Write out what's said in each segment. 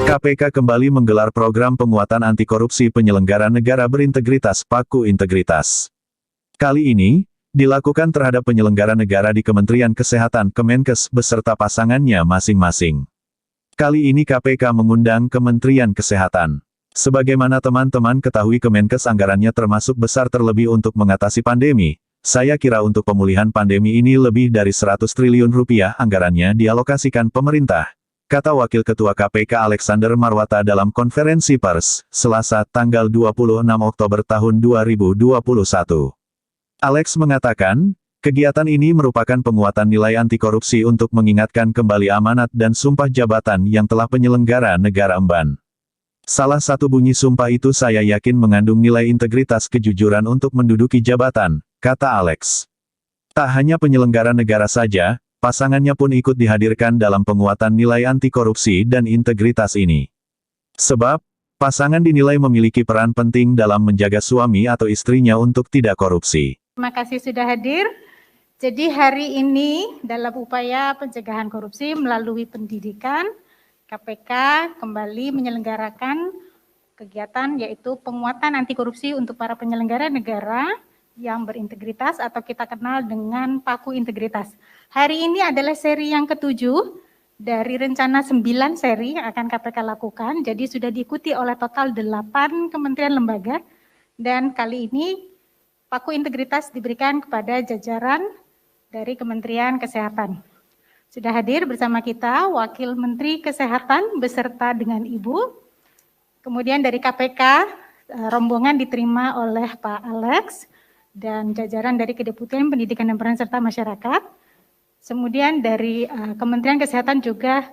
KPK kembali menggelar program penguatan anti korupsi penyelenggara negara berintegritas Paku Integritas. Kali ini, dilakukan terhadap penyelenggara negara di Kementerian Kesehatan Kemenkes beserta pasangannya masing-masing. Kali ini KPK mengundang Kementerian Kesehatan. Sebagaimana teman-teman ketahui Kemenkes anggarannya termasuk besar terlebih untuk mengatasi pandemi. Saya kira untuk pemulihan pandemi ini lebih dari 100 triliun rupiah anggarannya dialokasikan pemerintah, kata Wakil Ketua KPK Alexander Marwata dalam konferensi pers, Selasa tanggal 26 Oktober tahun 2021. Alex mengatakan, kegiatan ini merupakan penguatan nilai anti korupsi untuk mengingatkan kembali amanat dan sumpah jabatan yang telah penyelenggara negara emban. Salah satu bunyi sumpah itu saya yakin mengandung nilai integritas kejujuran untuk menduduki jabatan, kata Alex. Tak hanya penyelenggara negara saja, pasangannya pun ikut dihadirkan dalam penguatan nilai anti korupsi dan integritas ini. Sebab, pasangan dinilai memiliki peran penting dalam menjaga suami atau istrinya untuk tidak korupsi. Terima kasih sudah hadir. Jadi hari ini dalam upaya pencegahan korupsi melalui pendidikan, KPK kembali menyelenggarakan kegiatan yaitu penguatan anti korupsi untuk para penyelenggara negara yang berintegritas atau kita kenal dengan Paku Integritas. Hari ini adalah seri yang ke-7 dari rencana 9 seri yang akan KPK lakukan. Jadi sudah diikuti oleh total 8 kementerian lembaga dan kali ini Paku Integritas diberikan kepada jajaran dari Kementerian Kesehatan. Sudah hadir bersama kita Wakil Menteri Kesehatan beserta dengan Ibu. Kemudian dari KPK, rombongan diterima oleh Pak Alex dan jajaran dari Kedeputian Pendidikan dan Peran Serta Masyarakat. Kemudian dari Kementerian Kesehatan juga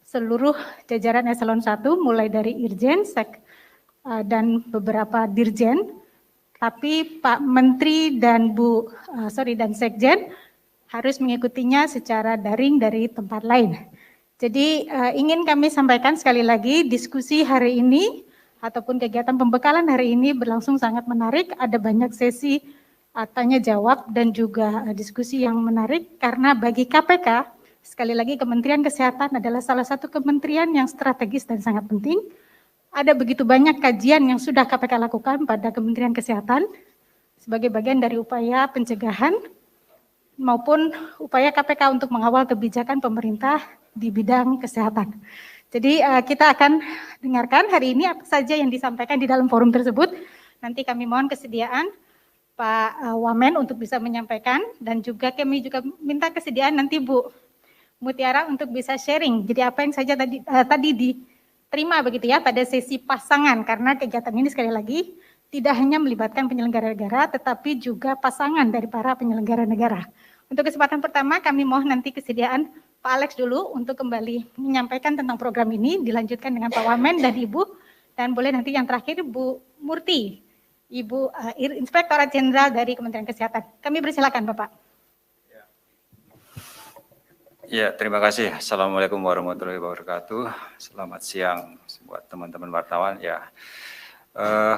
seluruh jajaran eselon 1 mulai dari Irjen, Sek, dan beberapa Dirjen. Tapi Pak Menteri dan dan Sekjen harus mengikutinya secara daring dari tempat lain. Jadi ingin kami sampaikan sekali lagi diskusi hari ini ataupun kegiatan pembekalan hari ini berlangsung sangat menarik. Ada banyak sesi tanya jawab dan juga diskusi yang menarik karena bagi KPK sekali lagi Kementerian Kesehatan adalah salah satu kementerian yang strategis dan sangat penting. Ada begitu banyak kajian yang sudah KPK lakukan pada Kementerian Kesehatan sebagai bagian dari upaya pencegahan maupun upaya KPK untuk mengawal kebijakan pemerintah di bidang kesehatan. Jadi kita akan dengarkan hari ini apa saja yang disampaikan di dalam forum tersebut. Nanti kami mohon kesediaan Pak Wamen untuk bisa menyampaikan dan juga kami juga minta kesediaan nanti Bu Mutiara untuk bisa sharing. Jadi apa yang saja tadi diterima begitu ya pada sesi pasangan karena kegiatan ini sekali lagi tidak hanya melibatkan penyelenggara negara, tetapi juga pasangan dari para penyelenggara negara. Untuk kesempatan pertama, kami mohon nanti kesediaan Pak Alex dulu untuk kembali menyampaikan tentang program ini, dilanjutkan dengan Pak Wamen dan Ibu, dan boleh nanti yang terakhir Bu Murti, Ibu Inspektorat Jenderal dari Kementerian Kesehatan. Kami persilakan Bapak. Ya, terima kasih. Assalamualaikum warahmatullahi wabarakatuh. Selamat siang buat teman-teman wartawan. Ya.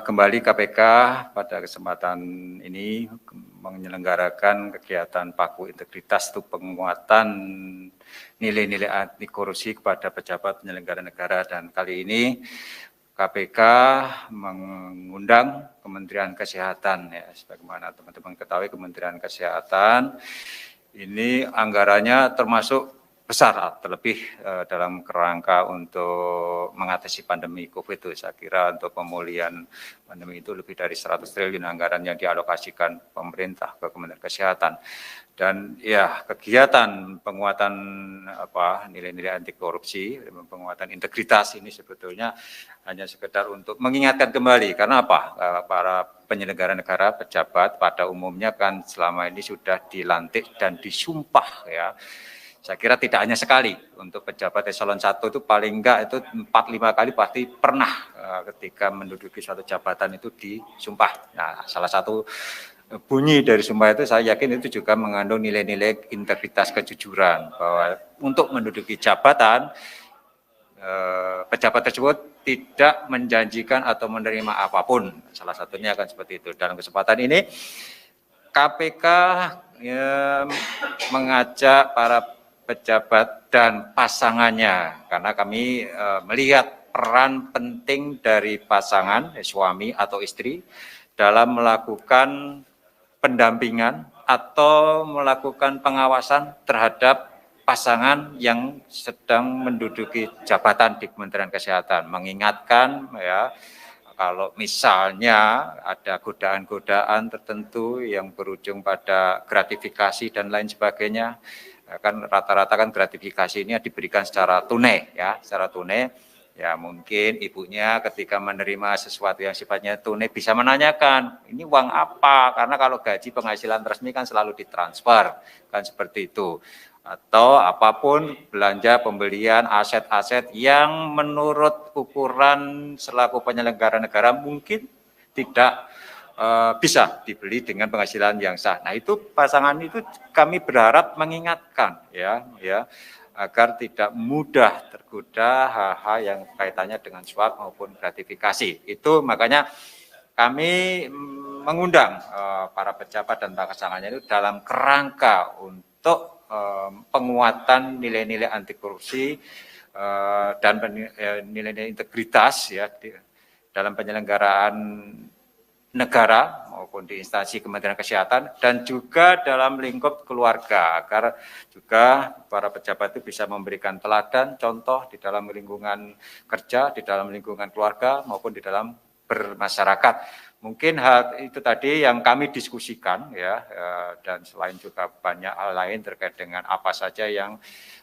Kembali KPK pada kesempatan ini menyelenggarakan kegiatan Paku Integritas untuk penguatan nilai-nilai anti korupsi kepada pejabat penyelenggara negara dan kali ini KPK mengundang Kementerian Kesehatan ya sebagaimana teman-teman ketahui Kementerian Kesehatan ini anggarannya termasuk besar, terlebih dalam kerangka untuk mengatasi pandemi COVID itu. Saya kira untuk pemulihan pandemi itu lebih dari 100 triliun anggaran yang dialokasikan pemerintah ke Kementerian Kesehatan. Dan ya kegiatan penguatan nilai-nilai anti korupsi, penguatan integritas ini sebetulnya hanya sekedar untuk mengingatkan kembali. Karena apa? Para penyelenggara negara, pejabat pada umumnya kan selama ini sudah dilantik dan disumpah ya. Saya kira tidak hanya sekali, untuk pejabat eselon 1 itu paling enggak itu 4-5 kali pasti pernah ketika menduduki suatu jabatan itu disumpah. Nah, salah satu bunyi dari sumpah itu saya yakin itu juga mengandung nilai-nilai integritas kejujuran bahwa untuk menduduki jabatan pejabat tersebut tidak menjanjikan atau menerima apapun. Salah satunya akan seperti itu. Dalam kesempatan ini KPK mengajak para pejabat dan pasangannya karena kami melihat peran penting dari pasangan, suami atau istri, dalam melakukan pendampingan atau melakukan pengawasan terhadap pasangan yang sedang menduduki jabatan di Kementerian Kesehatan. Mengingatkan ya, kalau misalnya ada godaan-godaan tertentu yang berujung pada gratifikasi dan lain sebagainya, kan rata-rata kan gratifikasi ini diberikan secara tunai ya, secara tunai. Ya mungkin ibunya ketika menerima sesuatu yang sifatnya tunai bisa menanyakan, ini uang apa? Karena kalau gaji penghasilan resmi kan selalu ditransfer, kan seperti itu. Atau apapun belanja pembelian aset-aset yang menurut ukuran selaku penyelenggara negara mungkin tidak bisa dibeli dengan penghasilan yang sah. Nah itu pasangan itu kami berharap mengingatkan ya agar tidak mudah tergoda hal-hal yang kaitannya dengan suap maupun gratifikasi. Itu makanya kami mengundang para pejabat dan pasangannya itu dalam kerangka untuk penguatan nilai-nilai anti korupsi dan nilai-nilai integritas ya dalam penyelenggaraan negara maupun di instansi Kementerian Kesehatan dan juga dalam lingkup keluarga agar juga para pejabat itu bisa memberikan teladan contoh di dalam lingkungan kerja, di dalam lingkungan keluarga maupun di dalam bermasyarakat. Mungkin hal itu tadi yang kami diskusikan ya dan selain juga banyak hal lain terkait dengan apa saja yang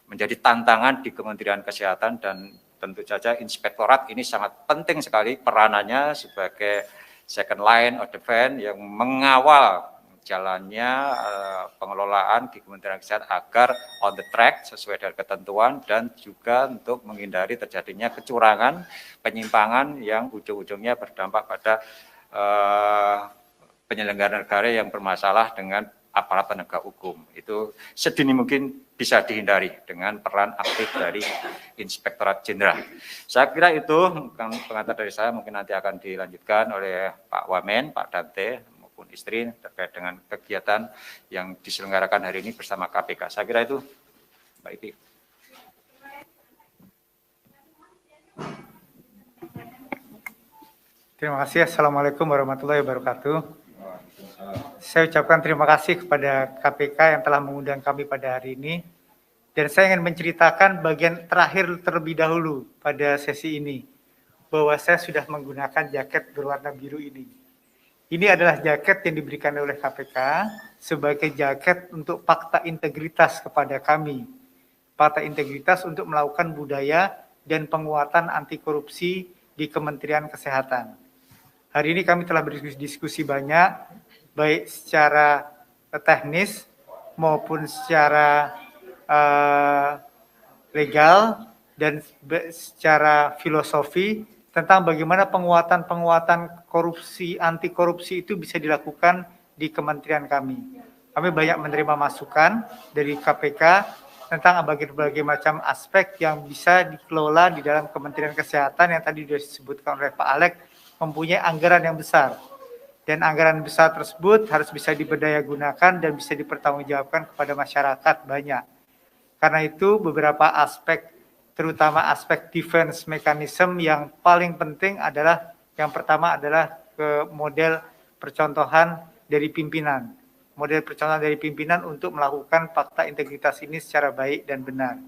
menjadi tantangan di Kementerian Kesehatan dan tentu saja inspektorat ini sangat penting sekali peranannya sebagai second line of defense yang mengawal jalannya pengelolaan di Kementerian Kesehatan agar on the track sesuai dengan ketentuan dan juga untuk menghindari terjadinya kecurangan, penyimpangan yang ujung-ujungnya berdampak pada penyelenggara negara yang bermasalah dengan aparat penegak hukum. Itu sedini mungkin bisa dihindari dengan peran aktif dari Inspektorat Jenderal. Saya kira itu pengantar dari saya, mungkin nanti akan dilanjutkan oleh Pak Wamen, Pak Dante, maupun istri terkait dengan kegiatan yang diselenggarakan hari ini bersama KPK. Saya kira itu, Mbak Ipi. Terima kasih. Assalamualaikum warahmatullahi wabarakatuh. Saya ucapkan terima kasih kepada KPK yang telah mengundang kami pada hari ini. Dan saya ingin menceritakan bagian terakhir terlebih dahulu pada sesi ini. Bahwa saya sudah menggunakan jaket berwarna biru ini. Ini adalah jaket yang diberikan oleh KPK sebagai jaket untuk fakta integritas kepada kami. Fakta integritas untuk melakukan budaya dan penguatan anti korupsi di Kementerian Kesehatan. Hari ini kami telah berdiskusi banyak, baik secara teknis maupun secara legal dan secara filosofi tentang bagaimana penguatan korupsi, anti korupsi itu bisa dilakukan di kementerian kami. Kami banyak menerima masukan dari KPK tentang berbagai macam aspek yang bisa dikelola di dalam Kementerian Kesehatan yang tadi sudah disebutkan oleh Pak Alek, mempunyai anggaran yang besar. Dan anggaran besar tersebut harus bisa diberdayagunakan dan bisa dipertanggungjawabkan kepada masyarakat banyak. Karena itu beberapa aspek, terutama aspek defense mechanism yang paling penting adalah, yang pertama adalah model percontohan dari pimpinan. Model percontohan dari pimpinan untuk melakukan fakta integritas ini secara baik dan benar.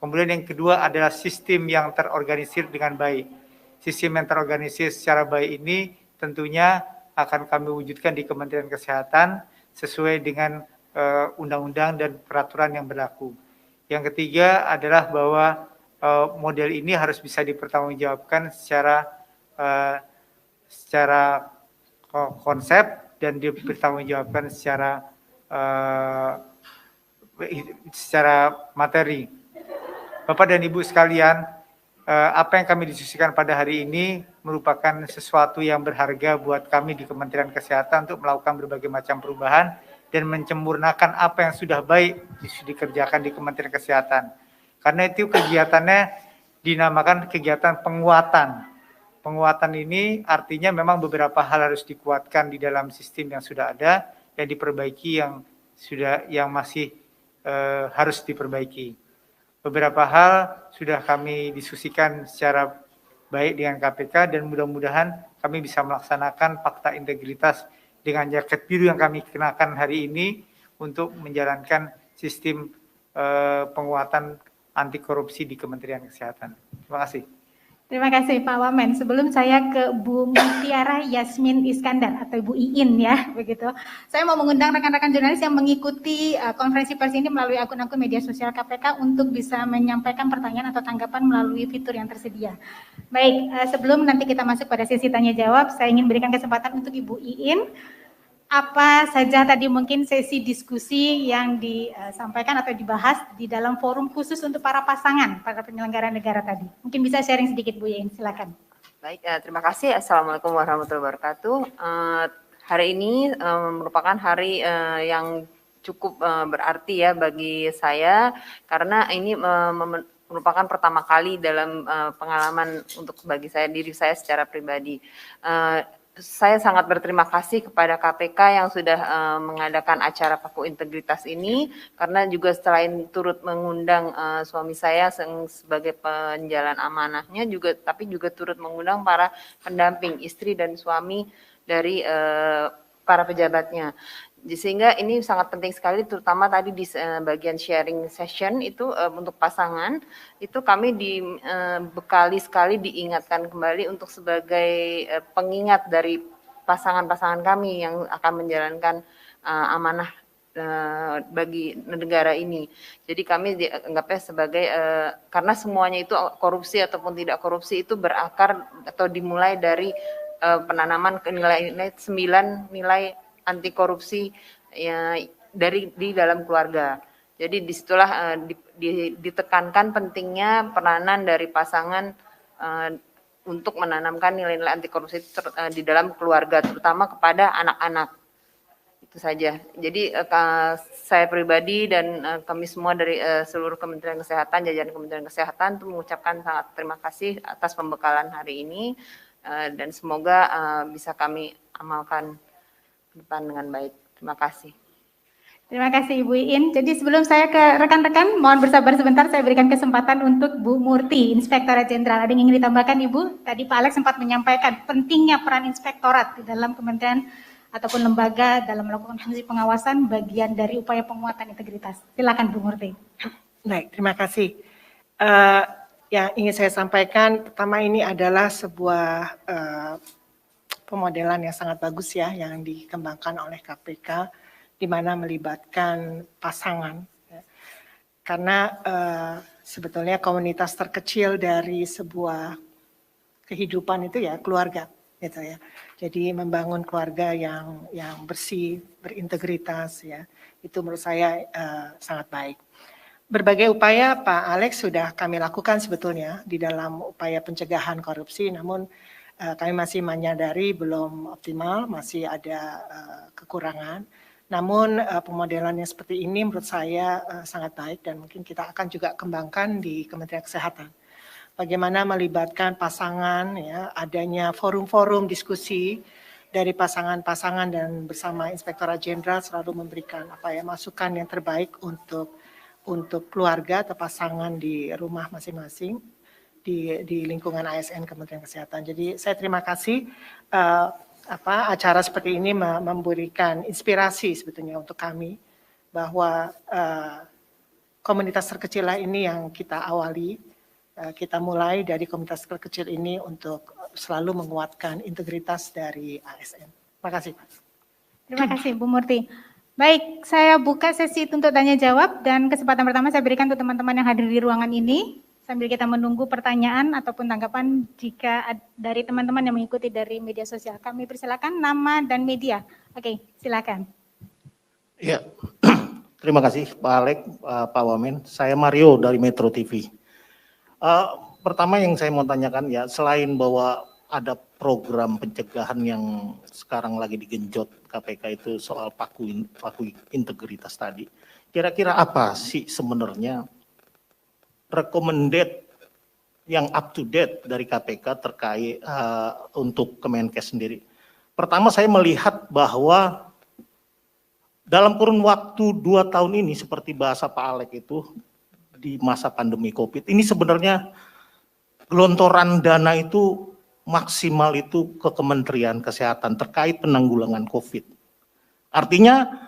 Kemudian yang kedua adalah sistem yang terorganisir dengan baik. Sistem yang terorganisir secara baik ini tentunya akan kami wujudkan di Kementerian Kesehatan sesuai dengan undang-undang dan peraturan yang berlaku. Yang ketiga adalah bahwa model ini harus bisa dipertanggungjawabkan secara konsep dan dipertanggungjawabkan secara materi. Bapak dan Ibu sekalian, apa yang kami diskusikan pada hari ini merupakan sesuatu yang berharga buat kami di Kementerian Kesehatan untuk melakukan berbagai macam perubahan dan menyempurnakan apa yang sudah baik dikerjakan di Kementerian Kesehatan. Karena itu kegiatannya dinamakan kegiatan penguatan. Penguatan ini artinya memang beberapa hal harus dikuatkan di dalam sistem yang sudah ada, yang diperbaiki yang masih harus diperbaiki. Beberapa hal sudah kami diskusikan secara baik dengan KPK, dan mudah-mudahan kami bisa melaksanakan fakta integritas dengan jaket biru yang kami kenakan hari ini untuk menjalankan sistem penguatan anti korupsi di Kementerian Kesehatan. Terima kasih. Terima kasih Pak Wamen. Sebelum saya ke Bu Mutiara Yasmin Iskandar atau Bu Iin ya, begitu. Saya mau mengundang rekan-rekan jurnalis yang mengikuti konferensi pers ini melalui akun-akun media sosial KPK untuk bisa menyampaikan pertanyaan atau tanggapan melalui fitur yang tersedia. Baik, sebelum nanti kita masuk pada sesi tanya jawab, saya ingin berikan kesempatan untuk Ibu Iin. Apa saja tadi mungkin sesi diskusi yang disampaikan atau dibahas di dalam forum khusus untuk para pasangan, para penyelenggara negara tadi. Mungkin bisa sharing sedikit Bu Yen, silakan. Baik, terima kasih. Assalamualaikum warahmatullahi wabarakatuh. Hari ini merupakan hari yang cukup berarti ya bagi saya, karena ini merupakan pertama kali dalam pengalaman untuk bagi saya, diri saya secara pribadi. Saya sangat berterima kasih kepada KPK yang sudah mengadakan acara Paku Integritas ini, karena juga selain turut mengundang suami saya sebagai penjalan amanahnya, tapi juga turut mengundang para pendamping istri dan suami dari para pejabatnya. Sehingga ini sangat penting sekali, terutama tadi di bagian sharing session itu untuk pasangan, itu kami dibekali sekali, diingatkan kembali untuk sebagai pengingat dari pasangan-pasangan kami yang akan menjalankan amanah bagi negara ini. Jadi kami dianggapnya sebagai, karena semuanya itu korupsi ataupun tidak korupsi itu berakar atau dimulai dari penanaman nilai-nilai 9 nilai anti korupsi ya, di dalam keluarga. Jadi disitulah ditekankan pentingnya peranan dari pasangan untuk menanamkan nilai-nilai anti korupsi di dalam keluarga, terutama kepada anak-anak. Itu saja. Jadi saya pribadi dan kami semua dari seluruh Kementerian Kesehatan, jajaran Kementerian Kesehatan itu mengucapkan sangat terima kasih atas pembekalan hari ini, dan semoga bisa kami amalkan depan dengan baik. Terima kasih. Terima kasih Ibu Iin. Jadi sebelum saya ke rekan-rekan, mohon bersabar sebentar, saya berikan kesempatan untuk Bu Murti, Inspektorat Jenderal. Ada yang ingin ditambahkan Ibu? Tadi Pak Alex sempat menyampaikan pentingnya peran inspektorat di dalam kementerian ataupun lembaga dalam melakukan fungsi pengawasan, bagian dari upaya penguatan integritas. Silakan Bu Murti. Baik, terima kasih. Yang ingin saya sampaikan, pertama ini adalah sebuah pemodelan yang sangat bagus ya yang dikembangkan oleh KPK, di mana melibatkan pasangan ya. Karena sebetulnya komunitas terkecil dari sebuah kehidupan itu ya keluarga gitu ya. Jadi membangun keluarga yang bersih, berintegritas ya, itu menurut saya sangat baik. Berbagai upaya Pak Alex sudah kami lakukan sebetulnya di dalam upaya pencegahan korupsi, namun kami masih menyadari belum optimal, masih ada kekurangan. Namun pemodelan yang seperti ini menurut saya sangat baik, dan mungkin kita akan juga kembangkan di Kementerian Kesehatan. Bagaimana melibatkan pasangan, ya, adanya forum-forum diskusi dari pasangan-pasangan, dan bersama Inspektorat Jenderal selalu memberikan masukan yang terbaik untuk keluarga atau pasangan di rumah masing-masing, di lingkungan ASN Kementerian Kesehatan. Jadi saya terima kasih acara seperti ini memberikan inspirasi sebetulnya untuk kami, bahwa komunitas terkecil ini yang kita awali, kita mulai dari komunitas terkecil ini untuk selalu menguatkan integritas dari ASN. Terima kasih Pak. Terima kasih Bu Murti. Baik, saya buka sesi untuk tanya jawab, dan kesempatan pertama saya berikan untuk teman-teman yang hadir di ruangan ini. Sambil kita menunggu pertanyaan ataupun tanggapan jika dari teman-teman yang mengikuti dari media sosial. Kami persilakan nama dan media. Oke, silakan. Ya, terima kasih Pak Alex, Pak Wamen. Saya Mario dari Metro TV. Pertama yang saya mau tanyakan ya, selain bahwa ada program pencegahan yang sekarang lagi digenjot KPK itu soal paku integritas tadi, kira-kira apa sih sebenarnya recommended yang up to date dari KPK terkait untuk Kemenkes sendiri? Pertama, saya melihat bahwa dalam kurun waktu 2 tahun ini, seperti bahasa Pak Alex itu, di masa pandemi COVID, ini sebenarnya gelontoran dana itu maksimal itu ke Kementerian Kesehatan terkait penanggulangan COVID. Artinya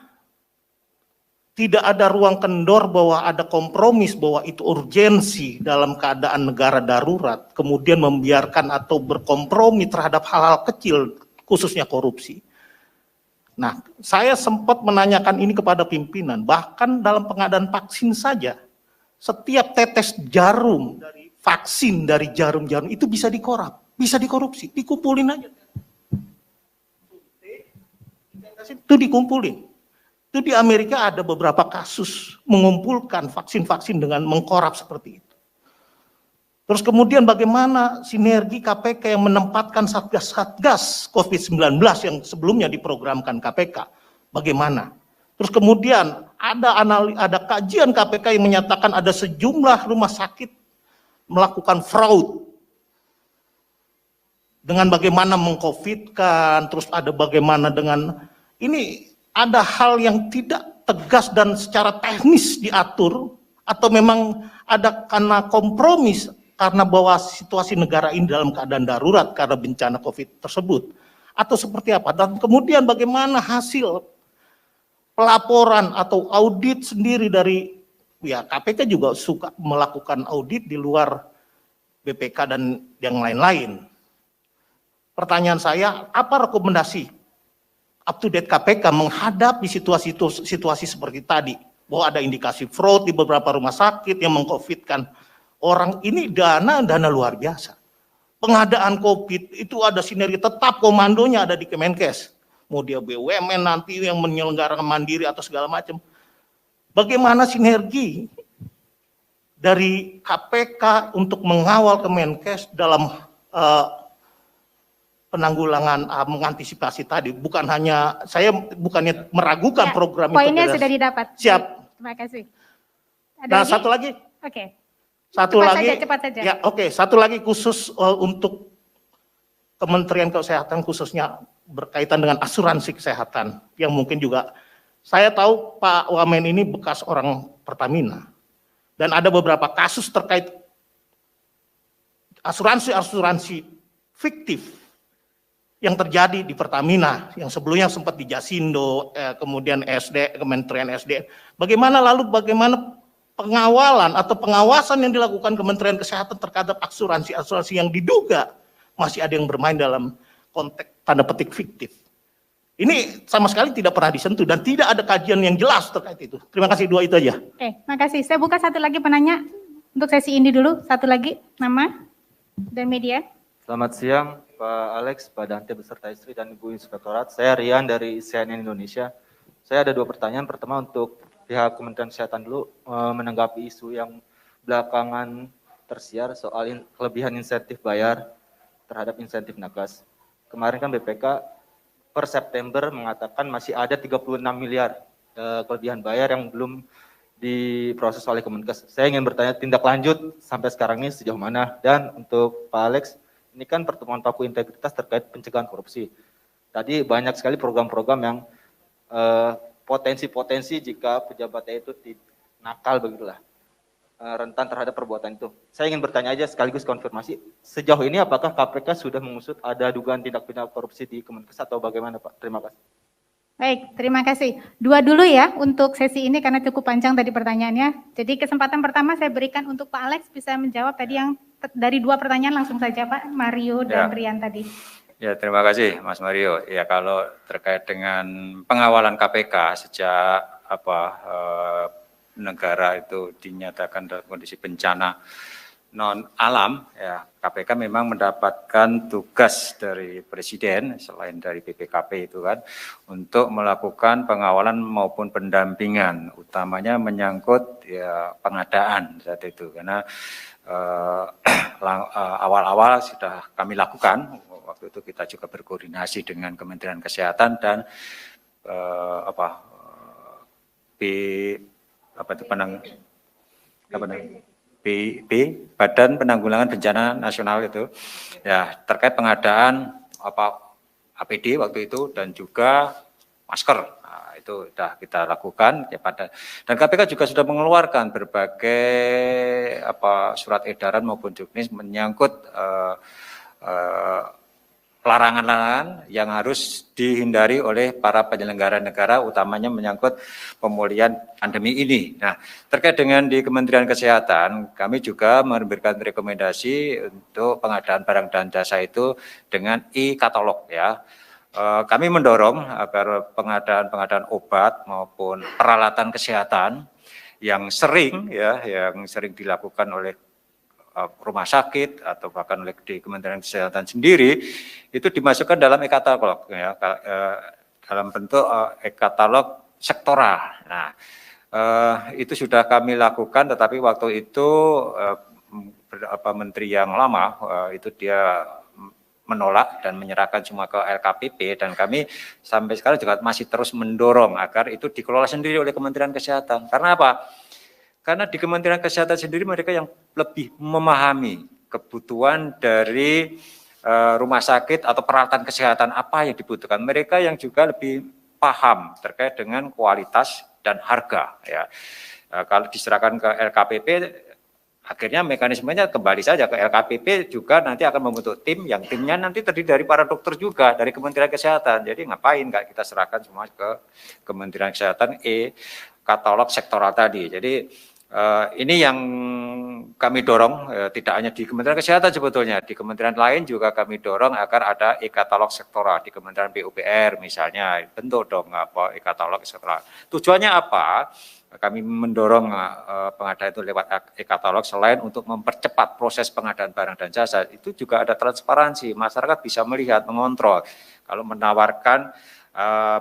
tidak ada ruang kendor bahwa ada kompromis bahwa itu urgensi dalam keadaan negara darurat, kemudian membiarkan atau berkompromi terhadap hal-hal kecil, khususnya korupsi. Nah, saya sempat menanyakan ini kepada pimpinan, bahkan dalam pengadaan vaksin saja, setiap tetes jarum dari vaksin dari jarum-jarum itu bisa dikorupsi, dikumpulin aja. Itu dikumpulin. Itu di Amerika ada beberapa kasus mengumpulkan vaksin-vaksin dengan mengkorap seperti itu. Terus kemudian bagaimana sinergi KPK yang menempatkan satgas COVID-19 yang sebelumnya diprogramkan KPK, bagaimana? Terus kemudian ada kajian KPK yang menyatakan ada sejumlah rumah sakit melakukan fraud dengan bagaimana meng-COVID-kan, terus ada bagaimana dengan ini. Ada hal yang tidak tegas dan secara teknis diatur, atau memang ada karena kompromis karena bahwa situasi negara ini dalam keadaan darurat karena bencana COVID tersebut, atau seperti apa? Dan kemudian bagaimana hasil pelaporan atau audit sendiri dari ya KPK juga suka melakukan audit di luar BPK dan yang lain-lain. Pertanyaan saya, apa rekomendasi up to date KPK menghadapi situasi seperti tadi, bahwa ada indikasi fraud di beberapa rumah sakit yang meng-COVID-kan orang, ini dana luar biasa. Pengadaan COVID itu ada sinergi, tetap komandonya ada di Kemenkes, mau dia BUMN nanti yang menyelenggarakan mandiri atau segala macam. Bagaimana sinergi dari KPK untuk mengawal Kemenkes dalam penanggulangan mengantisipasi tadi, bukan hanya saya bukannya meragukan Ya, program poinnya itu. sudah didapat. Siap. Terima kasih. Ada Nah, lagi? satu lagi. Oke. Satu Cepat lagi. saja, cepat saja. Ya, oke. Satu lagi khusus untuk Kementerian Kesehatan, khususnya berkaitan dengan asuransi kesehatan yang mungkin juga saya tahu Pak Wamen ini bekas orang Pertamina dan ada beberapa kasus terkait asuransi fiktif yang terjadi di Pertamina, yang sebelumnya sempat di Jasindo, kemudian Kementerian SDM. Bagaimana pengawalan atau pengawasan yang dilakukan Kementerian Kesehatan terhadap asuransi yang diduga masih ada yang bermain dalam konteks tanda petik fiktif. Ini sama sekali tidak pernah disentuh dan tidak ada kajian yang jelas terkait itu. Terima kasih, dua itu aja. Oke, makasih. Saya buka satu lagi penanya untuk sesi ini dulu. Satu lagi, nama dan media. Selamat siang, Pak Alex, Pak Dante beserta istri dan Ibu Inspektorat. Saya Rian dari CNN Indonesia. Saya ada 2 pertanyaan. Pertama untuk pihak Kementerian Kesehatan dulu, menanggapi isu yang belakangan tersiar soal kelebihan insentif bayar terhadap insentif nakes. Kemarin kan BPK per September mengatakan masih ada 36 miliar kelebihan bayar yang belum diproses oleh Kemenkes. Saya ingin bertanya tindak lanjut sampai sekarang ini sejauh mana. Dan untuk Pak Alex, ini kan pertemuan paku integritas terkait pencegahan korupsi. Tadi banyak sekali program-program yang potensi-potensi jika pejabatnya itu nakal begitulah, rentan terhadap perbuatan itu. Saya ingin bertanya aja sekaligus konfirmasi, sejauh ini apakah KPK sudah mengusut ada dugaan tindak pidana korupsi di Kemenkes atau bagaimana Pak? Terima kasih. Baik, terima kasih. 2 dulu ya untuk sesi ini karena cukup panjang tadi pertanyaannya. Jadi kesempatan pertama saya berikan untuk Pak Alex bisa menjawab tadi yang dari 2 pertanyaan langsung saja Pak, Mario dan Rian tadi. Ya, terima kasih Mas Mario. Ya, kalau terkait dengan pengawalan KPK sejak negara itu dinyatakan dalam kondisi bencana non alam, ya KPK memang mendapatkan tugas dari Presiden selain dari BPKP itu kan untuk melakukan pengawalan maupun pendampingan, utamanya menyangkut ya pengadaan saat itu karena awal-awal sudah kami lakukan. Waktu itu kita juga berkoordinasi dengan Kementerian Kesehatan dan Badan Penanggulangan Bencana Nasional itu ya terkait pengadaan APD waktu itu dan juga masker. Nah, itu sudah kita lakukan ya dan KPK juga sudah mengeluarkan berbagai surat edaran maupun juknis menyangkut larangan-larangan yang harus dihindari oleh para penyelenggara negara, utamanya menyangkut pemulihan pandemi ini. Nah, terkait dengan di Kementerian Kesehatan, kami juga memberikan rekomendasi untuk pengadaan barang dan jasa itu dengan e-katalog ya. Kami mendorong agar pengadaan obat maupun peralatan kesehatan yang sering dilakukan oleh rumah sakit atau bahkan oleh di Kementerian Kesehatan sendiri itu dimasukkan dalam e-katalog ya, dalam bentuk e-katalog sektoral. Nah, itu sudah kami lakukan, tetapi waktu itu menteri yang lama itu dia menolak dan menyerahkan semua ke LKPP, dan kami sampai sekarang juga masih terus mendorong agar itu dikelola sendiri oleh Kementerian Kesehatan. Karena apa? Karena di Kementerian Kesehatan sendiri mereka yang lebih memahami kebutuhan dari rumah sakit atau peralatan kesehatan apa yang dibutuhkan. Mereka yang juga lebih paham terkait dengan kualitas dan harga. Ya. Kalau diserahkan ke LKPP, akhirnya mekanismenya kembali saja ke LKPP, juga nanti akan membentuk tim, yang timnya nanti terdiri dari para dokter juga dari Kementerian Kesehatan. Jadi ngapain nggak kita serahkan semua ke Kementerian Kesehatan katalog sektoral tadi. Jadi ini yang kami dorong, tidak hanya di Kementerian Kesehatan sebetulnya, di kementerian lain juga kami dorong agar ada e-katalog sektoral. Di Kementerian PUPR misalnya, bentuk dong e-katalog sektoral. Tujuannya apa? Kami mendorong pengadaan itu lewat e-katalog, selain untuk mempercepat proses pengadaan barang dan jasa, itu juga ada transparansi, masyarakat bisa melihat, mengontrol. Kalau menawarkan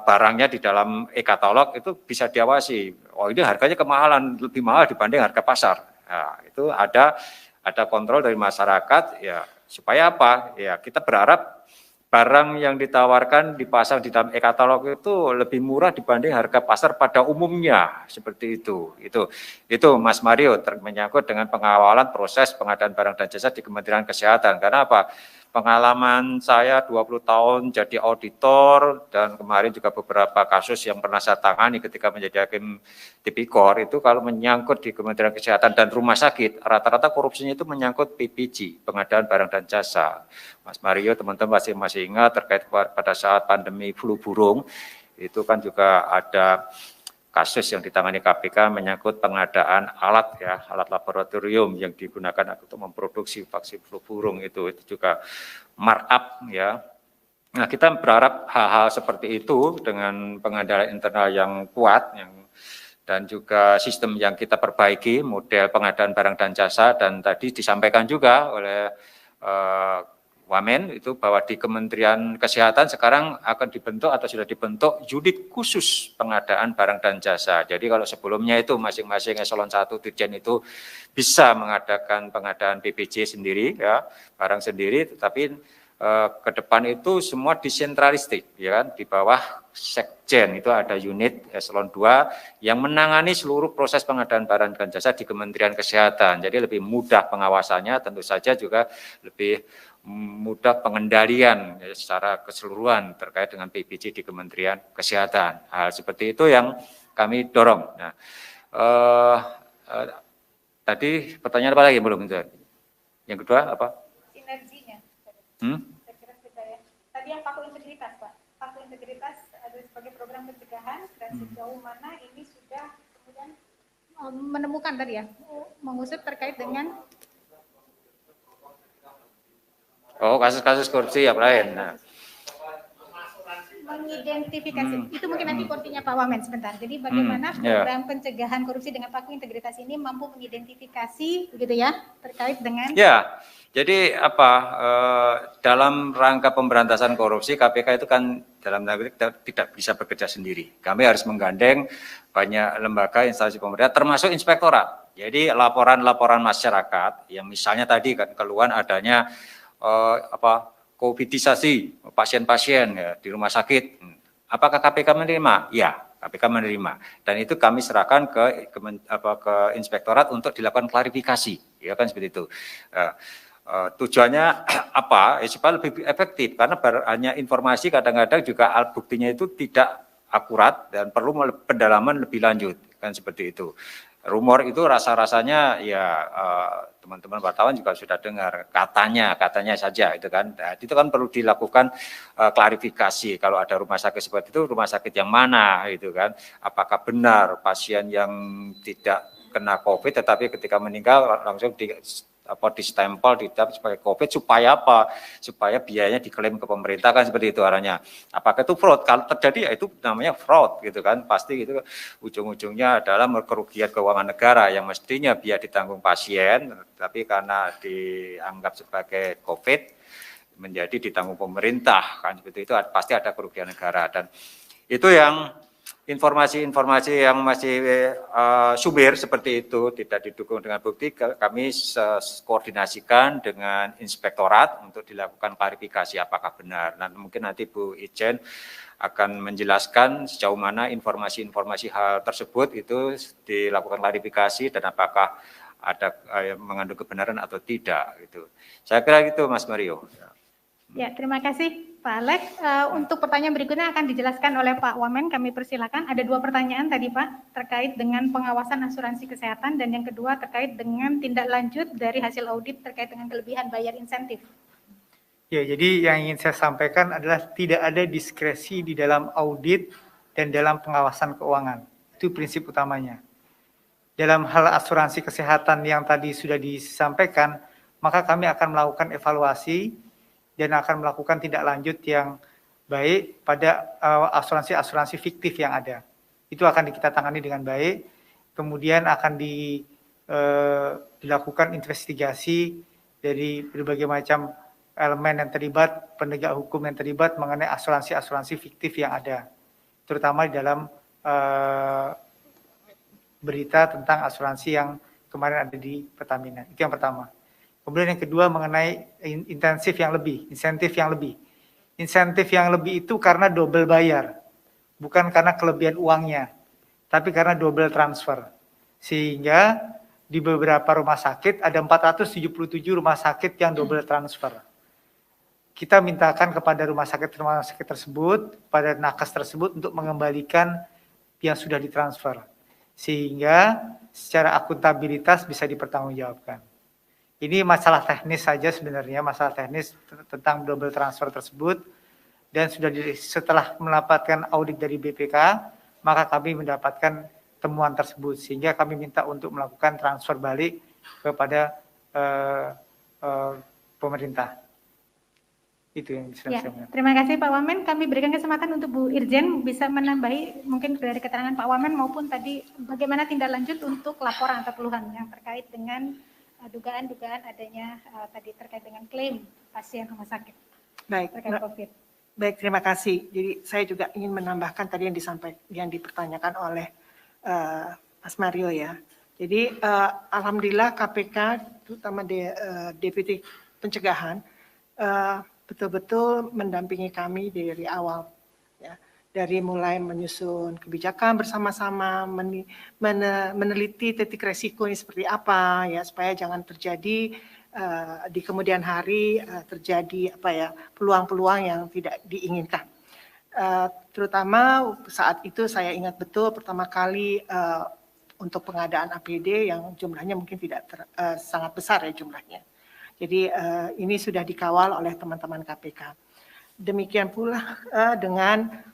barangnya di dalam e-katalog itu bisa diawasi. Oh, ini harganya kemahalan, lebih mahal dibanding harga pasar. Nah, itu ada kontrol dari masyarakat ya, supaya apa? Ya, kita berharap barang yang ditawarkan dipasang di dalam e-katalog itu lebih murah dibanding harga pasar pada umumnya, seperti itu. Itu Mas Mario menyangkut dengan pengawalan proses pengadaan barang dan jasa di Kementerian Kesehatan. Karena apa? Pengalaman saya 20 tahun jadi auditor, dan kemarin juga beberapa kasus yang pernah saya tangani ketika menjadi hakim tipikor, itu kalau menyangkut di Kementerian Kesehatan dan rumah sakit, rata-rata korupsinya itu menyangkut PPG, pengadaan barang dan jasa. Mas Mario, teman-teman masih ingat terkait pada saat pandemi flu burung, itu kan juga ada kasus yang ditangani KPK menyangkut pengadaan alat laboratorium yang digunakan untuk memproduksi vaksin flu burung, itu juga markup ya. Nah, kita berharap hal-hal seperti itu dengan pengendalian internal yang kuat dan juga sistem yang kita perbaiki, model pengadaan barang dan jasa, dan tadi disampaikan juga oleh Wamen itu bahwa di Kementerian Kesehatan sekarang akan dibentuk atau sudah dibentuk unit khusus pengadaan barang dan jasa. Jadi kalau sebelumnya itu masing-masing eselon 1 dirjen itu bisa mengadakan pengadaan PPJ sendiri ya, barang sendiri, tetapi ke depan itu semua desentralistik ya kan, di bawah Sekjen itu ada unit eselon 2 yang menangani seluruh proses pengadaan barang dan jasa di Kementerian Kesehatan. Jadi lebih mudah pengawasannya, tentu saja juga lebih mudah pengendalian ya, secara keseluruhan terkait dengan PPJ di Kementerian Kesehatan. Hal seperti itu yang kami dorong. Nah, tadi pertanyaan apa lagi belum? Yang kedua apa? Sinerginya. Tadi yang paku integritas, Pak. Paku integritas ada sebagai program pencegahan, dan sejauh mana ini sudah kemudian menemukan tadi ya, mengusut terkait dengan kasus-kasus korupsi yang lain. Nah, mengidentifikasi, itu mungkin nanti porsinya Pak Wamen sebentar. Jadi bagaimana program pencegahan korupsi dengan paku integritas ini mampu mengidentifikasi, begitu ya, terkait dengan? Ya, jadi dalam rangka pemberantasan korupsi, KPK itu kan dalam negeri tidak bisa bekerja sendiri. Kami harus menggandeng banyak lembaga, instansi pemerintah, termasuk inspektorat. Jadi laporan-laporan masyarakat, yang misalnya tadi kan keluhan adanya covidisasi pasien-pasien ya, di rumah sakit. Apakah KPK menerima? Ya, KPK menerima. Dan itu kami serahkan ke inspektorat untuk dilakukan klarifikasi, ya kan seperti itu. Tujuannya apa? Supaya lebih efektif, karena hanya informasi kadang-kadang juga alat buktinya itu tidak akurat dan perlu pendalaman lebih lanjut, kan seperti itu. Rumor itu rasa-rasanya ya teman-teman wartawan juga sudah dengar, katanya saja itu kan. Nah, itu kan perlu dilakukan klarifikasi. Kalau ada rumah sakit seperti itu, rumah sakit yang mana gitu kan? Apakah benar pasien yang tidak kena COVID tetapi ketika meninggal langsung di stempel ditap sebagai COVID supaya apa? Supaya biayanya diklaim ke pemerintah, kan seperti itu arahnya. Apakah itu fraud? Kalau terjadi ya itu namanya fraud gitu kan. Pasti itu ujung-ujungnya adalah kerugian keuangan negara yang mestinya biaya ditanggung pasien, tapi karena dianggap sebagai COVID menjadi ditanggung pemerintah, kan seperti itu pasti ada kerugian negara. Dan itu yang informasi-informasi yang masih subir seperti itu tidak didukung dengan bukti, kami koordinasikan dengan inspektorat untuk dilakukan klarifikasi apakah benar. Nah, mungkin nanti Bu Ijen akan menjelaskan sejauh mana informasi-informasi hal tersebut itu dilakukan klarifikasi dan apakah ada mengandung kebenaran atau tidak. Gitu. Saya kira gitu, Mas Mario. Ya, terima kasih Pak Alex. Untuk pertanyaan berikutnya akan dijelaskan oleh Pak Wamen, kami persilakan. Ada 2 pertanyaan tadi Pak, terkait dengan pengawasan asuransi kesehatan, dan yang kedua terkait dengan tindak lanjut dari hasil audit terkait dengan kelebihan bayar insentif. Ya, jadi yang ingin saya sampaikan adalah tidak ada diskresi di dalam audit dan dalam pengawasan keuangan. Itu prinsip utamanya. Dalam hal asuransi kesehatan yang tadi sudah disampaikan, maka kami akan melakukan evaluasi dan akan melakukan tindak lanjut yang baik pada asuransi-asuransi fiktif yang ada. Itu akan kita tangani dengan baik, kemudian akan dilakukan investigasi dari berbagai macam elemen yang terlibat, penegak hukum yang terlibat mengenai asuransi-asuransi fiktif yang ada, terutama di dalam berita tentang asuransi yang kemarin ada di Pertamina. Itu yang pertama. Kemudian yang kedua mengenai insentif yang lebih. Insentif yang lebih itu karena double bayar, bukan karena kelebihan uangnya, tapi karena double transfer. Sehingga di beberapa rumah sakit ada 477 rumah sakit yang double transfer. Kita mintakan kepada rumah sakit tersebut, pada nakes tersebut untuk mengembalikan yang sudah ditransfer. Sehingga secara akuntabilitas bisa dipertanggungjawabkan. Ini masalah teknis saja sebenarnya, masalah teknis tentang double transfer tersebut, dan setelah mendapatkan audit dari BPK, maka kami mendapatkan temuan tersebut, sehingga kami minta untuk melakukan transfer balik kepada pemerintah. Itu yang bisa saya sampaikan. Terima kasih Pak Wamen. Kami berikan kesempatan untuk Bu Irjen bisa menambahi mungkin dari keterangan Pak Wamen maupun tadi bagaimana tindak lanjut untuk laporan atau keluhan yang terkait dengan dugaan-dugaan adanya tadi terkait dengan klaim pasien rumah sakit. Baik, terkait COVID. Baik, terima kasih. Jadi saya juga ingin menambahkan tadi yang dipertanyakan oleh Mas Mario ya. Jadi alhamdulillah KPK terutama Deputi Pencegahan betul-betul mendampingi kami dari awal ya. Dari mulai menyusun kebijakan bersama-sama, meneliti titik resiko ini seperti apa ya, supaya jangan terjadi di kemudian hari terjadi peluang-peluang yang tidak diinginkan. Terutama saat itu saya ingat betul pertama kali untuk pengadaan APD yang jumlahnya mungkin tidak sangat besar ya jumlahnya. Jadi ini sudah dikawal oleh teman-teman KPK. Demikian pula dengan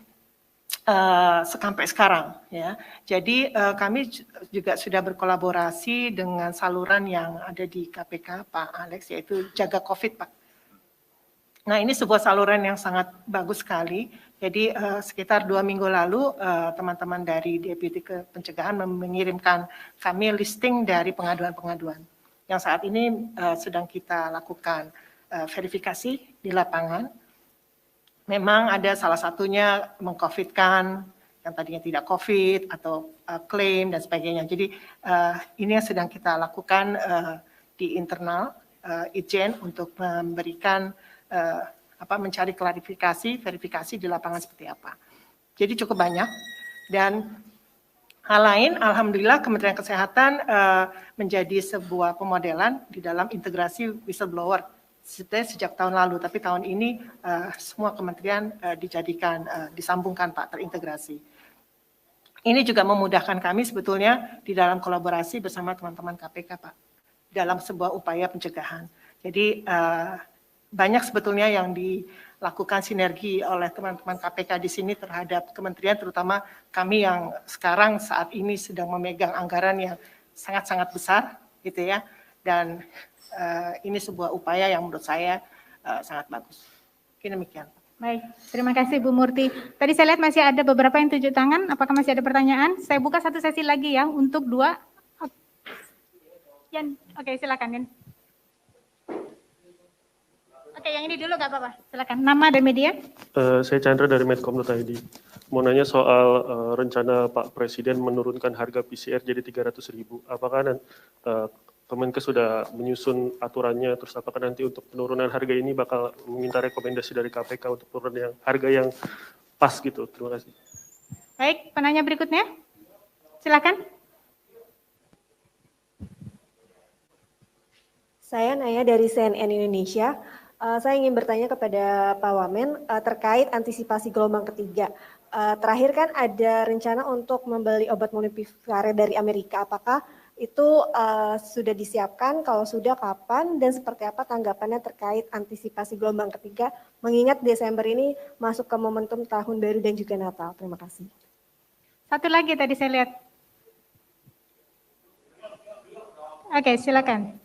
sampai sekarang ya. Jadi kami juga sudah berkolaborasi dengan saluran yang ada di KPK Pak Alex, yaitu Jaga COVID Pak. Nah ini sebuah saluran yang sangat bagus sekali. Jadi sekitar 2 minggu lalu teman-teman dari Deputi Pencegahan mengirimkan kami listing dari pengaduan-pengaduan yang saat ini sedang kita lakukan verifikasi di lapangan. Memang ada salah satunya meng-COVID-kan yang tadinya tidak COVID atau klaim dan sebagainya. Jadi ini yang sedang kita lakukan di internal Ijen untuk memberikan mencari klarifikasi, verifikasi di lapangan seperti apa. Jadi cukup banyak. Dan hal lain, alhamdulillah Kementerian Kesehatan menjadi sebuah pemodelan di dalam integrasi whistleblower Sebenarnya sejak tahun lalu, tapi tahun ini semua kementerian disambungkan Pak, terintegrasi. Ini juga memudahkan kami sebetulnya di dalam kolaborasi bersama teman-teman KPK Pak, dalam sebuah upaya pencegahan. Jadi banyak sebetulnya yang dilakukan sinergi oleh teman-teman KPK di sini terhadap kementerian, terutama kami yang sekarang saat ini sedang memegang anggaran yang sangat-sangat besar, gitu ya. Dan ini sebuah upaya yang menurut saya sangat bagus. Mungkin demikian. Baik, terima kasih Bu Murti. Tadi saya lihat masih ada beberapa yang tunjuk tangan. Apakah masih ada pertanyaan? Saya buka satu sesi lagi ya untuk 2. Oke, silakan Yan. Oke, yang ini dulu nggak apa-apa. Silakan. Nama dan media. Saya Chandra dari Medcom.id. Mau nanya soal rencana Pak Presiden menurunkan harga PCR jadi 300.000. Apakah Kemenkes sudah menyusun aturannya, terus apakah nanti untuk penurunan harga ini bakal meminta rekomendasi dari KPK untuk penurunan harga yang pas gitu? Terima kasih. Baik, penanya berikutnya. Silakan. Saya Naya dari CNN Indonesia. Saya ingin bertanya kepada Pak Wamen terkait antisipasi gelombang ketiga. Terakhir kan ada rencana untuk membeli obat molnupiravir dari Amerika. Apakah itu sudah disiapkan? Kalau sudah, kapan dan seperti apa tanggapannya terkait antisipasi gelombang ketiga? Mengingat Desember ini masuk ke momentum tahun baru dan juga Natal. Terima kasih. Satu lagi tadi saya lihat. Oke, silakan.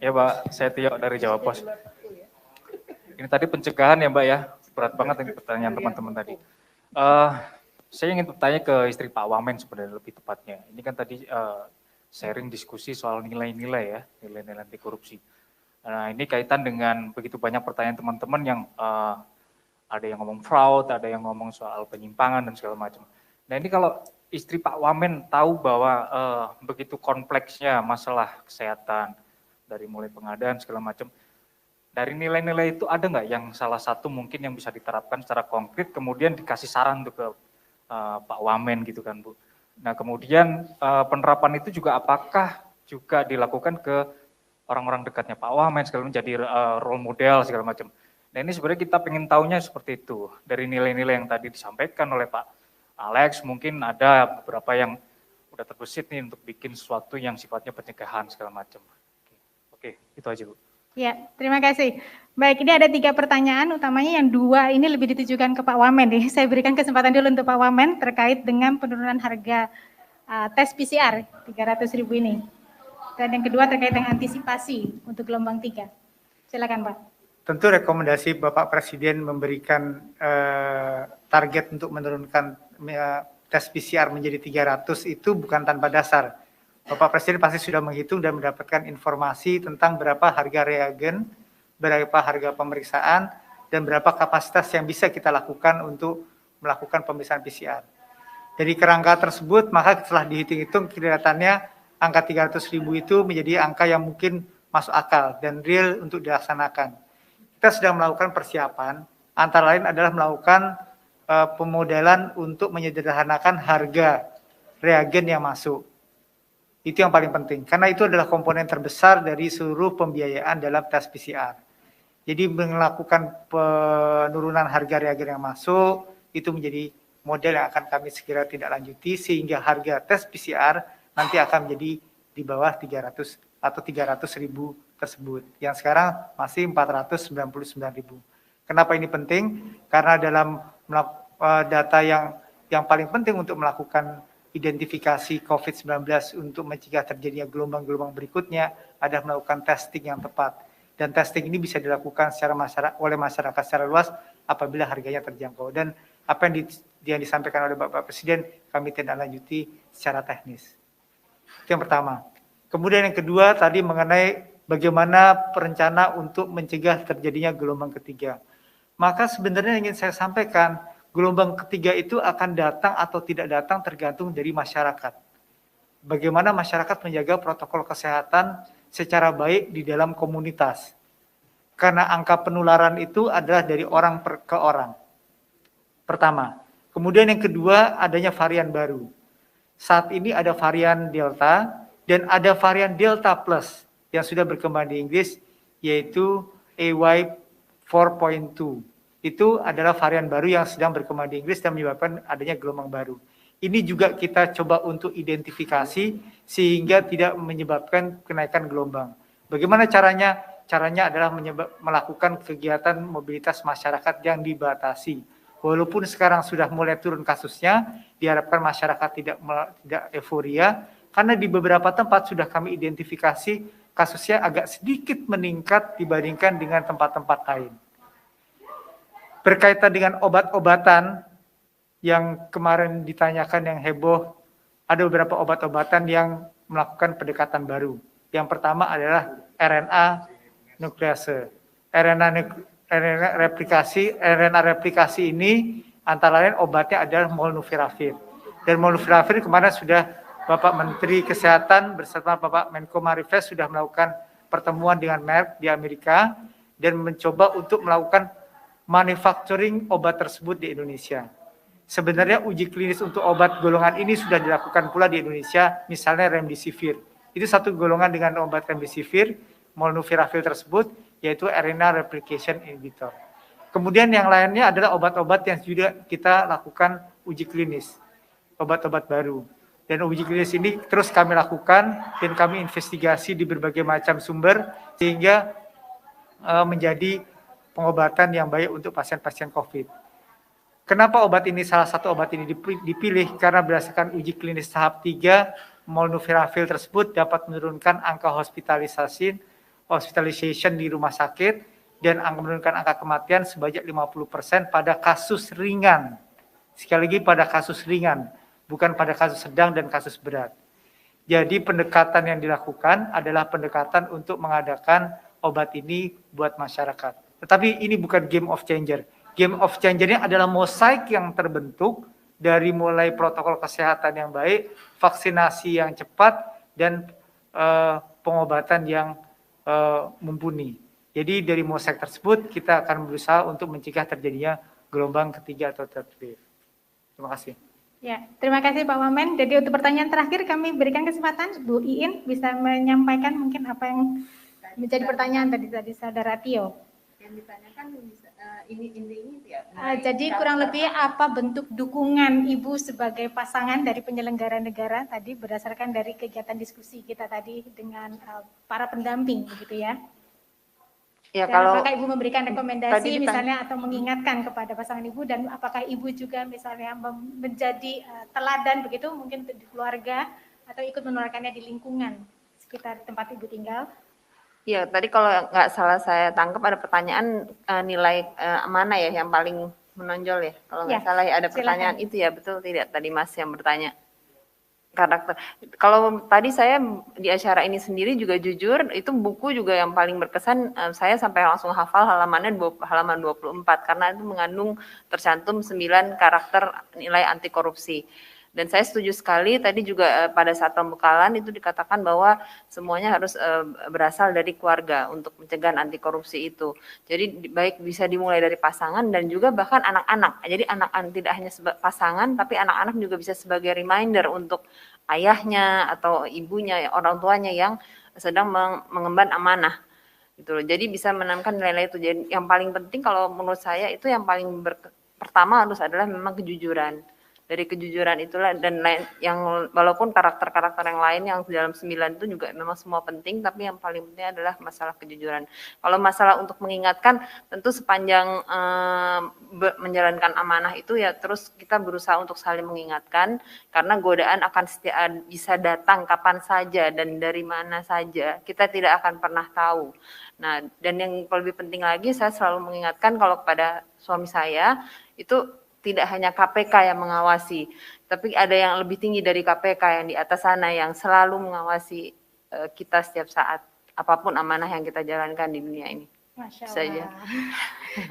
Ya Mbak, saya Tio dari Jawa Pos. Ini tadi pencegahan ya Mbak ya, berat banget ini pertanyaan teman-teman tadi. Saya ingin bertanya ke istri Pak Wamen sebenarnya lebih tepatnya. Ini kan tadi sharing diskusi soal nilai-nilai ya, nilai-nilai anti korupsi. Nah ini kaitan dengan begitu banyak pertanyaan teman-teman yang ada yang ngomong fraud, ada yang ngomong soal penyimpangan dan segala macam. Nah ini kalau istri Pak Wamen tahu bahwa begitu kompleksnya masalah kesehatan, dari mulai pengadaan segala macam, dari nilai-nilai itu ada nggak yang salah satu mungkin yang bisa diterapkan secara konkret, kemudian dikasih saran untuk ke Pak Wamen gitu kan Bu. Nah kemudian penerapan itu juga apakah juga dilakukan ke orang-orang dekatnya Pak Wamen segala macam, jadi role model segala macam. Nah ini sebenarnya kita pengen tahunya seperti itu, dari nilai-nilai yang tadi disampaikan oleh Pak Alex, mungkin ada beberapa yang udah terbesit nih untuk bikin sesuatu yang sifatnya pencegahan segala macam. Oke, itu aja Bu. Ya, terima kasih. Baik, ini ada 3 pertanyaan, utamanya yang 2 ini lebih ditujukan ke Pak Wamen. Saya berikan kesempatan dulu untuk Pak Wamen terkait dengan penurunan harga tes PCR 300.000 ini. Dan yang kedua terkait dengan antisipasi untuk gelombang 3. Silakan Pak. Tentu rekomendasi Bapak Presiden memberikan target untuk menurunkan tes PCR menjadi 300 itu bukan tanpa dasar. Bapak Presiden pasti sudah menghitung dan mendapatkan informasi tentang berapa harga reagen, berapa harga pemeriksaan, dan berapa kapasitas yang bisa kita lakukan untuk melakukan pemeriksaan PCR. Dari kerangka tersebut, maka setelah dihitung-hitung kelihatannya angka 300.000 itu menjadi angka yang mungkin masuk akal dan real untuk dilaksanakan. Kita sedang melakukan persiapan, antara lain adalah melakukan pemodelan untuk menyederhanakan harga reagen yang masuk. Itu yang paling penting, karena itu adalah komponen terbesar dari seluruh pembiayaan dalam tes PCR. Jadi melakukan penurunan harga reagen yang masuk, itu menjadi model yang akan kami segera tindak lanjuti, sehingga harga tes PCR nanti akan menjadi di bawah 300 atau 300.000 tersebut. Yang sekarang masih 499.000. Kenapa ini penting? Karena dalam data yang paling penting untuk melakukan identifikasi COVID-19 untuk mencegah terjadinya gelombang-gelombang berikutnya adalah melakukan testing yang tepat. Dan testing ini bisa dilakukan oleh masyarakat secara luas apabila harganya terjangkau. Dan apa yang disampaikan oleh Bapak Presiden kami tindak lanjuti secara teknis. Itu yang pertama. Kemudian yang kedua tadi mengenai bagaimana perencana untuk mencegah terjadinya gelombang ketiga. Maka sebenarnya ingin saya sampaikan, gelombang ketiga itu akan datang atau tidak datang tergantung dari masyarakat. Bagaimana masyarakat menjaga protokol kesehatan secara baik di dalam komunitas. Karena angka penularan itu adalah dari orang ke orang. Pertama. Kemudian yang kedua adanya varian baru. Saat ini ada varian Delta dan ada varian Delta Plus. yang sudah berkembang di Inggris, yaitu AY 4.2. Itu adalah varian baru yang sedang berkembang di Inggris dan menyebabkan adanya gelombang baru. Ini juga kita coba untuk identifikasi sehingga tidak menyebabkan kenaikan gelombang. Bagaimana caranya? Caranya adalah melakukan kegiatan mobilitas masyarakat yang dibatasi. Walaupun sekarang sudah mulai turun kasusnya, diharapkan masyarakat tidak euforia, karena di beberapa tempat sudah kami identifikasi kasusnya agak sedikit meningkat dibandingkan dengan tempat-tempat lain. Berkaitan dengan obat-obatan yang kemarin ditanyakan yang heboh, ada beberapa obat-obatan yang melakukan pendekatan baru. Yang pertama adalah RNA nuklease. RNA replikasi ini antara lain obatnya adalah molnupiravir. Dan molnupiravir kemarin sudah Bapak Menteri Kesehatan bersama Bapak Menko Marifest sudah melakukan pertemuan dengan Merck di Amerika dan mencoba untuk melakukan manufacturing obat tersebut di Indonesia. Sebenarnya uji klinis untuk obat golongan ini sudah dilakukan pula di Indonesia, misalnya remdesivir. Itu satu golongan dengan obat remdesivir, molnupiravir tersebut, yaitu RNA replication inhibitor. Kemudian yang lainnya adalah obat-obat yang juga kita lakukan uji klinis, obat-obat baru. Dan uji klinis ini terus kami lakukan dan kami investigasi di berbagai macam sumber sehingga menjadi pengobatan yang baik untuk pasien-pasien COVID. Kenapa obat ini, salah satu obat ini dipilih? Karena berdasarkan uji klinis tahap 3, molnupiravir tersebut dapat menurunkan angka hospitalization di rumah sakit dan menurunkan angka kematian sebanyak 50% pada kasus ringan. Sekali lagi pada kasus ringan, bukan pada kasus sedang dan kasus berat. Jadi pendekatan yang dilakukan adalah pendekatan untuk mengadakan obat ini buat masyarakat. Tetapi ini bukan game of changer. Game of changer-nya adalah mosaik yang terbentuk dari mulai protokol kesehatan yang baik, vaksinasi yang cepat, dan pengobatan yang mumpuni. Jadi dari mosaik tersebut kita akan berusaha untuk mencegah terjadinya gelombang ketiga atau third wave. Terima kasih. Ya, terima kasih Pak Wamen. Jadi untuk pertanyaan terakhir kami berikan kesempatan Bu Iin bisa menyampaikan mungkin apa yang menjadi pertanyaan tadi Saudara Tio. Yang ditanyakan ini ya. Jadi kurang lebih apa bentuk dukungan Ibu sebagai pasangan dari penyelenggara negara tadi berdasarkan dari kegiatan diskusi kita tadi dengan para pendamping begitu ya. Ya, dan kalau apakah Ibu memberikan rekomendasi tadi misalnya atau mengingatkan kepada pasangan Ibu dan apakah Ibu juga misalnya menjadi teladan begitu mungkin di keluarga atau ikut menularkannya di lingkungan sekitar tempat Ibu tinggal? Ya, tadi kalau nggak salah saya tangkap ada pertanyaan nilai mana ya yang paling menonjol ya. Kalau nggak salah ya ada pertanyaan silakan. Itu ya, betul tidak tadi Mas yang bertanya. Karakter. Kalau tadi saya di acara ini sendiri juga jujur, itu buku juga yang paling berkesan, saya sampai langsung hafal halaman 24 karena itu mengandung tercantum 9 karakter nilai anti korupsi. Dan saya setuju sekali tadi juga pada saat pembekalan itu dikatakan bahwa semuanya harus berasal dari keluarga untuk mencegah anti korupsi itu. Jadi baik bisa dimulai dari pasangan dan juga bahkan anak-anak. Jadi anak-anak tidak hanya pasangan tapi anak-anak juga bisa sebagai reminder untuk ayahnya atau ibunya, orang tuanya yang sedang mengemban amanah. Gitu loh. Jadi bisa menanamkan nilai-nilai itu. Jadi yang paling penting kalau menurut saya itu yang paling pertama harus adalah memang kejujuran. Dari kejujuran itulah dan lain yang walaupun karakter-karakter yang lain yang dalam 9 itu juga memang semua penting tapi yang paling penting adalah masalah kejujuran. Kalau masalah untuk mengingatkan tentu sepanjang menjalankan amanah itu ya terus kita berusaha untuk saling mengingatkan karena godaan akan bisa datang kapan saja dan dari mana saja. Kita tidak akan pernah tahu. Nah, dan yang lebih penting lagi saya selalu mengingatkan kalau kepada suami saya itu tidak hanya KPK yang mengawasi, tapi ada yang lebih tinggi dari KPK yang di atas sana yang selalu mengawasi kita setiap saat, apapun amanah yang kita jalankan di dunia ini. Masya Allah.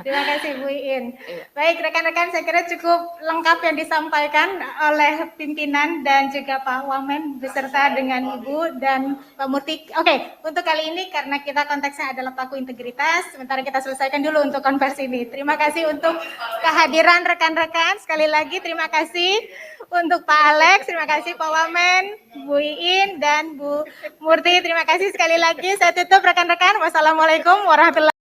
Terima kasih Bu Iin. Baik rekan-rekan saya kira cukup lengkap yang disampaikan oleh pimpinan dan juga Pak Wamen beserta dengan Ibu dan Pak Murti. Oke, untuk kali ini karena kita konteksnya adalah paku integritas, sementara kita selesaikan dulu untuk konversi ini. Terima kasih untuk kehadiran rekan-rekan. Sekali lagi terima kasih untuk Pak Alex, terima kasih Pak Wamen, Bu Iin, dan Bu Murti. Terima kasih sekali lagi. Saya tutup rekan-rekan. Wassalamualaikum warahmatullahi wabarakatuh.